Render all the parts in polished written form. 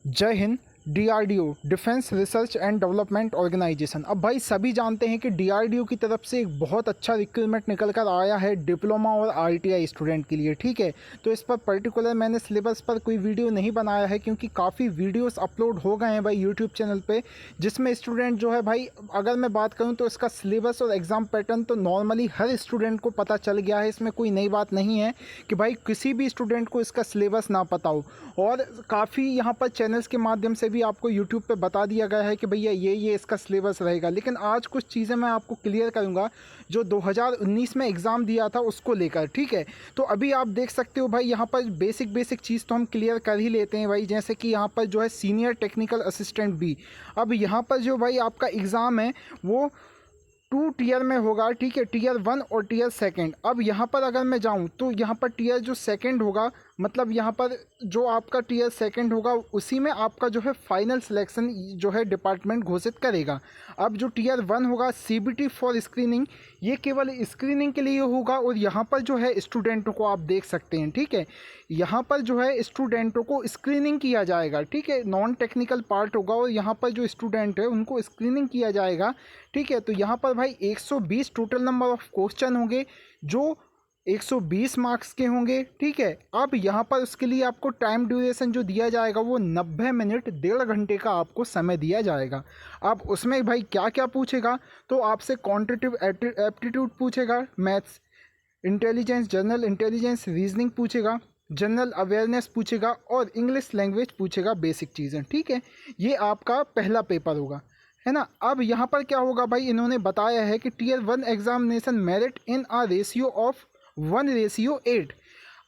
जय Hind. DRDO defence research and development organisation. अब भाई सभी जानते हैं कि डीआरडीओ की तरफ से एक बहुत अच्छा रिक्रूटमेंट निकल कर आया है डिप्लोमा और आईटीआई स्टूडेंट के लिए। ठीक है, तो इस पर पर्टिकुलर मैंने सिलेबस पर कोई वीडियो नहीं बनाया है क्योंकि काफ़ी वीडियोस अपलोड हो गए हैं भाई यूट्यूब चैनल पे, जिसमें स्टूडेंट जो है भाई, अगर मैं बात करूँ तो इसका सिलेबस और एग्ज़ाम पैटर्न तो नॉर्मली हर स्टूडेंट को पता चल गया है। इसमें कोई नई बात नहीं है कि भाई किसी भी स्टूडेंट को इसका सिलेबस ना पता हो। और काफ़ी यहाँ पर चैनल्स के माध्यम से भी आपको यूट्यूब पे बता दिया गया है कि भैया ये इसका सिलेबस रहेगा। लेकिन आज कुछ चीज़ें मैं आपको क्लियर करूँगा जो 2019 में एग्ज़ाम दिया था उसको लेकर। ठीक है, तो अभी आप देख सकते हो भाई, यहाँ पर बेसिक चीज़ तो हम क्लियर कर ही लेते हैं भाई। जैसे कि यहाँ पर जो है सीनियर टेक्निकल असिस्टेंट बी, अब यहाँ पर जो भाई आपका एग्ज़ाम है वो 2 टीयर में होगा। ठीक है, टीयर 1 और टीयर सेकंड। अब यहाँ पर अगर मैं जाऊँ तो यहाँ पर टीयर जो सेकंड होगा, मतलब यहाँ पर जो आपका टीयर सेकंड होगा उसी में आपका जो है फाइनल सिलेक्शन जो है डिपार्टमेंट घोषित करेगा। अब जो टीयर 1 होगा सीबीटी फॉर स्क्रीनिंग, ये केवल स्क्रीनिंग के लिए होगा। और यहाँ पर जो है स्टूडेंटों को आप देख सकते हैं, ठीक है, यहाँ पर जो है स्टूडेंटों को स्क्रीनिंग किया जाएगा। ठीक है, नॉन टेक्निकल पार्ट होगा और यहाँ पर जो स्टूडेंट है उनको स्क्रीनिंग किया जाएगा। ठीक है, तो यहाँ पर भाई 120 टोटल नंबर ऑफ क्वेश्चन होंगे जो 120 मार्क्स के होंगे। ठीक है, अब यहाँ पर उसके लिए आपको टाइम ड्यूरेशन जो दिया जाएगा वो 90 मिनट 1.5 घंटे का आपको समय दिया जाएगा। अब उसमें भाई क्या क्या पूछेगा, तो आपसे क्वांटिटेटिव एप्टीट्यूड पूछेगा, maths, intelligence, general intelligence, reasoning पूछेगा, जनरल अवेयरनेस पूछेगा और इंग्लिश लैंग्वेज पूछेगा, बेसिक चीज़ें। ठीक है, ये आपका पहला पेपर होगा, है ना। अब यहाँ पर क्या होगा भाई, इन्होंने बताया है कि tier 1 examination merit in a ratio of 1:8।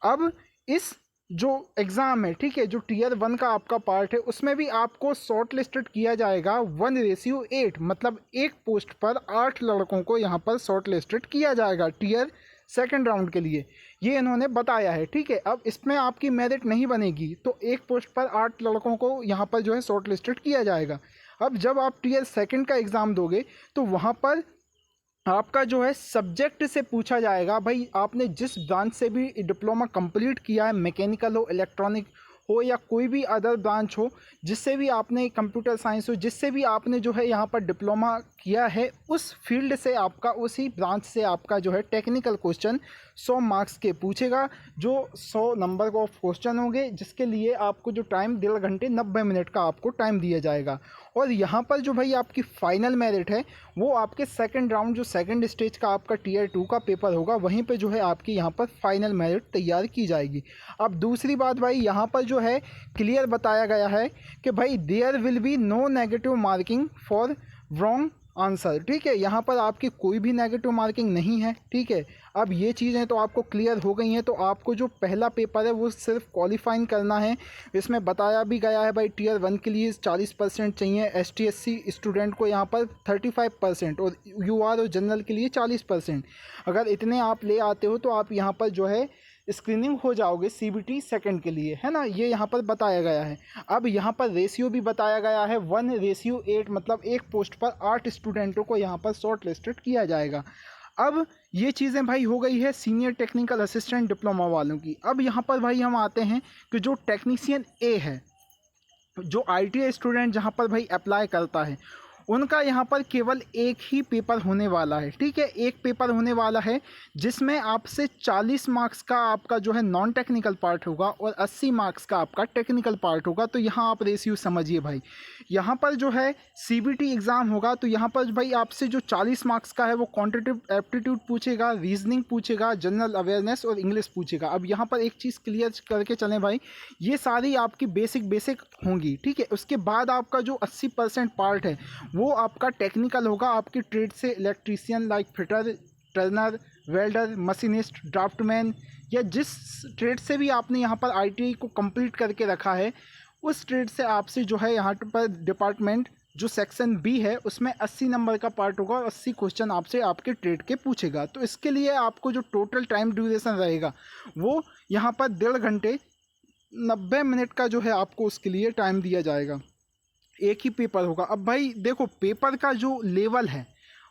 अब इस जो एग्ज़ाम है, ठीक है, जो टीयर 1 का आपका पार्ट है उसमें भी आपको शॉर्ट लिस्टेड किया जाएगा 1:8, मतलब एक पोस्ट पर 8 लड़कों को यहाँ पर शॉर्ट लिस्टेड किया जाएगा टीयर सेकंड राउंड के लिए, ये इन्होंने बताया है। ठीक है, अब इसमें आपकी मेरिट नहीं बनेगी तो एक पोस्ट पर 8 लड़कों को यहाँ पर जो है शॉर्ट लिस्टेड किया जाएगा। अब जब आप टीयर सेकंड का एग्ज़ाम दोगे तो वहाँ पर आपका जो है सब्जेक्ट से पूछा जाएगा, भाई आपने जिस ब्रांच से भी डिप्लोमा कंप्लीट किया है, मैकेनिकल हो, इलेक्ट्रॉनिक हो या कोई भी अदर ब्रांच हो, जिससे भी आपने कंप्यूटर साइंस हो, जिससे भी आपने जो है यहाँ पर डिप्लोमा किया है, उस फील्ड से आपका, उसी ब्रांच से आपका जो है टेक्निकल क्वेश्चन 100 मार्क्स के पूछेगा, जो 100 नंबर ऑफ क्वेश्चन होंगे, जिसके लिए आपको जो टाइम 1.5 घंटे 90 मिनट का आपको टाइम दिया जाएगा। और यहाँ पर जो भाई आपकी फाइनल मेरिट है वो आपके सेकंड राउंड, जो सेकंड स्टेज का आपका टीयर 2 का पेपर होगा, वहीं पे जो है आपकी यहाँ पर फाइनल मेरिट तैयार की जाएगी। अब दूसरी बात भाई, यहाँ पर जो है क्लियर बताया गया है कि भाई there will be no negative marking for wrong answer. ठीक है, यहाँ पर आपकी कोई भी नेगेटिव मार्किंग नहीं है। ठीक है, अब ये चीज़ें तो आपको क्लियर हो गई हैं, तो आपको जो पहला पेपर है वो सिर्फ क्वालिफाइंग करना है। इसमें बताया भी गया है भाई टीयर 1 के लिए 40% चाहिए, ST/SC स्टूडेंट को यहाँ पर 35% और UR और जनरल के लिए 40%। अगर इतने आप ले आते हो तो आप यहाँ पर जो है स्क्रीनिंग हो जाओगे CBT सेकंड के लिए, है ना, ये यहाँ पर बताया गया है। अब यहाँ पर रेशियो भी बताया गया है 1:8, मतलब एक पोस्ट पर 8 स्टूडेंटों को यहाँ पर शॉर्ट लिस्टेड किया जाएगा। अब ये चीज़ें भाई हो गई है सीनियर टेक्निकल असिस्टेंट डिप्लोमा वालों की। अब यहाँ पर भाई हम आते हैं कि जो टेक्नीशियन ए है, जो ITI स्टूडेंट जहाँ पर भाई अप्लाई करता है, उनका यहाँ पर केवल एक ही पेपर होने वाला है। ठीक है, एक पेपर होने वाला है जिसमें आपसे 40 मार्क्स का आपका जो है नॉन टेक्निकल पार्ट होगा और 80 मार्क्स का आपका टेक्निकल पार्ट होगा। तो यहाँ आप रेशियो समझिए भाई, यहाँ पर जो है CBT एग्ज़ाम होगा तो यहाँ पर भाई आपसे जो 40 मार्क्स का है वो क्वांटिटेटिव एप्टीट्यूड पूछेगा, रीजनिंग पूछेगा, जनरल अवेयरनेस और इंग्लिश पूछेगा। अब यहाँ पर एक चीज़ क्लियर करके चलें भाई, ये सारी आपकी बेसिक होंगी। ठीक है, उसके बाद आपका जो 80% पार्ट है वो आपका टेक्निकल होगा, आपकी ट्रेड से electrician like fitter, turner, welder, machinist, draftman, या जिस ट्रेड से भी आपने यहाँ पर ITI को कंप्लीट करके रखा है, उस ट्रेड से आपसे जो है यहाँ पर डिपार्टमेंट जो सेक्शन B है उसमें 80 नंबर का पार्ट होगा और 80 क्वेश्चन आपसे आपके ट्रेड के पूछेगा। तो इसके लिए आपको जो टोटल टाइम ड्यूरेशन रहेगा वो यहाँ पर 1.5 घंटे 90 मिनट का जो है आपको उसके लिए टाइम दिया जाएगा। एक ही पेपर होगा। अब भाई देखो, पेपर का जो लेवल है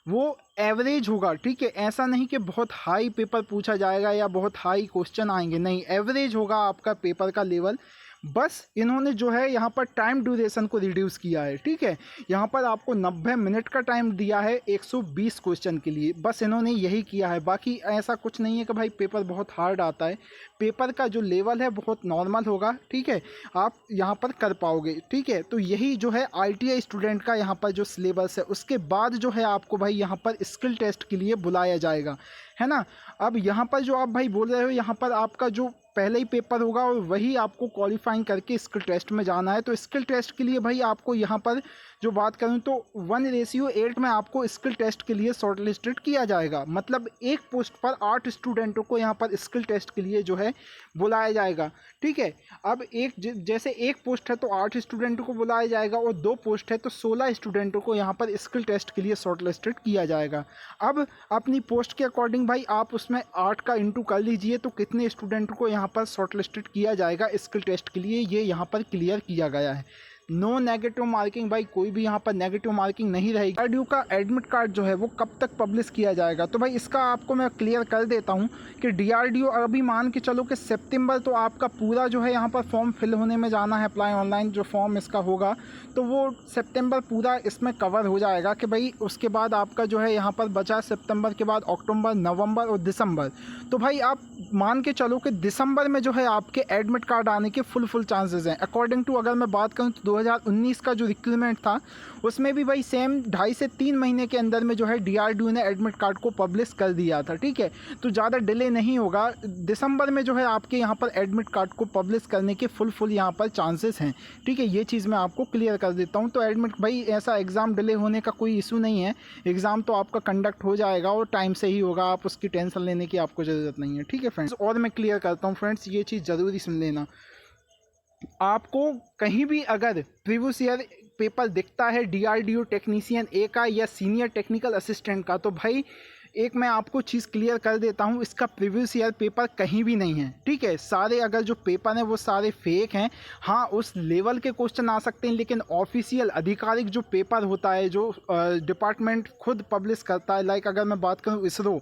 वो एवरेज होगा। ठीक है, ऐसा नहीं कि बहुत हाई पेपर पूछा जाएगा या बहुत हाई क्वेश्चन आएंगे, नहीं, एवरेज होगा आपका पेपर का लेवल। बस इन्होंने जो है यहाँ पर टाइम ड्यूरेशन को रिड्यूस किया है, ठीक है। यहाँ पर आपको 90 मिनट का टाइम दिया है 120 क्वेश्चन के लिए, बस इन्होंने यही किया है। बाकी ऐसा कुछ नहीं है कि भाई पेपर बहुत हार्ड आता है, पेपर का जो लेवल है बहुत नॉर्मल होगा, ठीक है, आप यहाँ पर कर पाओगे, ठीक है। तो यही जो है ITI स्टूडेंट का यहाँ पर जो सिलेबस है, उसके बाद जो है आपको भाई यहाँ पर स्किल टेस्ट के लिए बुलाया जाएगा, है ना। अब यहाँ पर जो आप भाई बोल रहे हो, यहाँ पर आपका जो पहले ही पेपर होगा और वही आपको क्वालिफाइंग करके स्किल टेस्ट में जाना है। तो स्किल टेस्ट के लिए भाई आपको यहाँ पर जो बात करूँ तो 1:8 में आपको स्किल टेस्ट के लिए शॉर्ट लिस्टेड किया जाएगा। मतलब एक पोस्ट पर 8 स्टूडेंटों को यहाँ पर स्किल टेस्ट के लिए जो है बुलाया जाएगा, ठीक है। अब जैसे एक पोस्ट है तो 8 स्टूडेंटों को बुलाया जाएगा, और 2 पोस्ट है तो 16 स्टूडेंटों को यहाँ पर स्किल टेस्ट के लिए शॉर्ट लिस्टेड किया जाएगा। अब अपनी पोस्ट के अकॉर्डिंग भाई आप उसमें 8 का इंटू कर लीजिए तो कितने स्टूडेंटों को यहाँ पर शॉर्ट लिस्टेड किया जाएगा स्किल टेस्ट के लिए, ये यहाँ पर क्लियर किया गया है। नो नेगेटिव मार्किंग भाई, कोई भी यहाँ पर नेगेटिव मार्किंग नहीं रहेगी। DRDO का एडमिट कार्ड जो है वो कब तक पब्लिश किया जाएगा, तो भाई इसका आपको मैं क्लियर कर देता हूँ कि DRDO अभी मान के चलो कि सितंबर तो आपका पूरा जो है यहाँ पर फॉर्म फिल होने में जाना है, अप्लाई ऑनलाइन जो फॉर्म इसका होगा तो वो सितंबर पूरा इसमें कवर हो जाएगा कि भाई उसके बाद आपका जो है यहाँ पर बचा सितंबर के बाद अक्टूबर, नवंबर और दिसंबर। तो भाई आप मान के चलो कि दिसंबर में जो है आपके एडमिट कार्ड आने के फुल चांसेस हैं। अकॉर्डिंग टू अगर मैं बात करूँ तो 2019 का जो रिक्रूटमेंट था उसमें भी भाई सेम 2.5 से 3 महीने के अंदर में जो है DRDO ने एडमिट कार्ड को पब्लिश कर दिया था, ठीक है। तो ज़्यादा डिले नहीं होगा, दिसंबर में जो है आपके यहाँ पर एडमिट कार्ड को पब्लिश करने के फुल यहाँ पर चांसेस हैं, ठीक है। ये चीज़ मैं आपको क्लियर कर देता हूँ। तो एडमिट भाई ऐसा एग्ज़ाम डिले होने का कोई इशू नहीं है, एग्ज़ाम तो आपका कंडक्ट हो जाएगा और टाइम से ही होगा, आप उसकी टेंशन लेने की आपको ज़रूरत नहीं है, ठीक है फ्रेंड्स। और मैं क्लियर करता हूँ फ्रेंड्स, ये चीज़ ज़रूरी सुन लेना, आपको कहीं भी अगर प्रीवियस ईयर पेपर दिखता है DRDO टेक्नीशियन ए का या सीनियर टेक्निकल असिस्टेंट का, तो भाई एक मैं आपको चीज़ क्लियर कर देता हूँ, इसका प्रीवियस ईयर पेपर कहीं भी नहीं है, ठीक है। सारे अगर जो पेपर हैं वो सारे फेक हैं। हाँ, उस लेवल के क्वेश्चन आ सकते हैं, लेकिन ऑफिशियल आधिकारिक जो पेपर होता है जो डिपार्टमेंट खुद पब्लिश करता है, लाइक अगर मैं बात करूँ इसरो,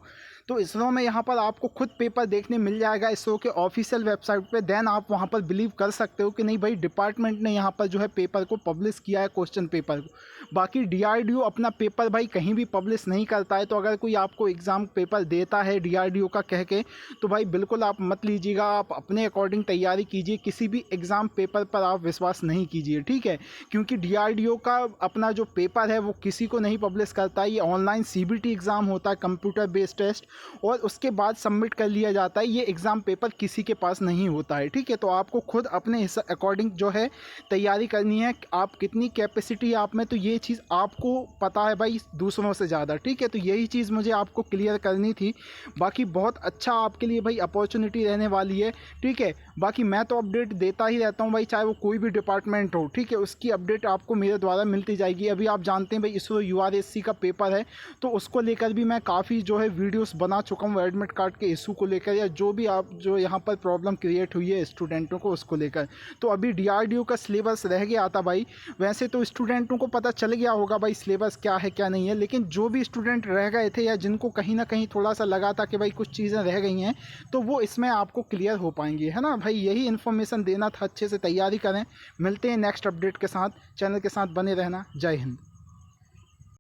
तो इसरो में यहाँ पर आपको खुद पेपर देखने मिल जाएगा इसरो के ऑफिशियल वेबसाइट पे। देन आप वहाँ पर बिलीव कर सकते हो कि नहीं भाई डिपार्टमेंट ने यहाँ पर जो है पेपर को पब्लिश किया है, क्वेश्चन पेपर को। बाकी DRDO अपना पेपर भाई कहीं भी पब्लिश नहीं करता है। तो अगर कोई आपको एग्ज़ाम पेपर देता है DRDO का कह के, तो भाई बिल्कुल आप मत लीजिएगा, आप अपने अकॉर्डिंग तैयारी कीजिए, किसी भी एग्ज़ाम पेपर पर आप विश्वास नहीं कीजिए, ठीक है। क्योंकि DRDO का अपना जो पेपर है वो किसी को नहीं पब्लिश करता है, ये ऑनलाइन CBT एग्ज़ाम होता है, कंप्यूटर बेस्ड टेस्ट, और उसके बाद सबमिट कर लिया जाता है। ये एग्ज़ाम पेपर किसी के पास नहीं होता है, ठीक है। तो आपको खुद अपने अकॉर्डिंग जो है तैयारी करनी है, आप कितनी कैपेसिटी आप में, तो ये चीज़ आपको पता है भाई दूसरों से ज़्यादा, ठीक है। तो यही चीज़ मुझे आपको क्लियर करनी थी। बाकी बहुत अच्छा आपके लिए भाई अपॉर्चुनिटी रहने वाली है, ठीक है। बाकी मैं तो अपडेट देता ही रहता हूँ भाई, चाहे वो कोई भी डिपार्टमेंट हो, ठीक है, उसकी अपडेट आपको मेरे द्वारा मिलती जाएगी। अभी आप जानते हैं भाई इसरो URSC का पेपर है, तो उसको लेकर भी मैं काफ़ी जो है वीडियोस बना चुका हूँ, एडमिट कार्ड के इशू को लेकर या जो भी आप जो यहाँ पर प्रॉब्लम क्रिएट हुई है स्टूडेंटों को उसको लेकर। तो अभी DRDO का सिलेबस रह गया था भाई, वैसे तो स्टूडेंटों को पता चल गया होगा भाई सिलेबस क्या है क्या नहीं है, लेकिन जो भी स्टूडेंट रह गए थे या जिनको कहीं ना कहीं थोड़ा सा लगा था कि भाई कुछ चीज़ें रह गई हैं, तो वो इसमें आपको क्लियर हो पाएंगी, है ना भाई। यही इन्फॉर्मेशन देना था, अच्छे से तैयारी करें। मिलते हैं नेक्स्ट अपडेट के साथ, चैनल के साथ बने रहना। जय हिंद।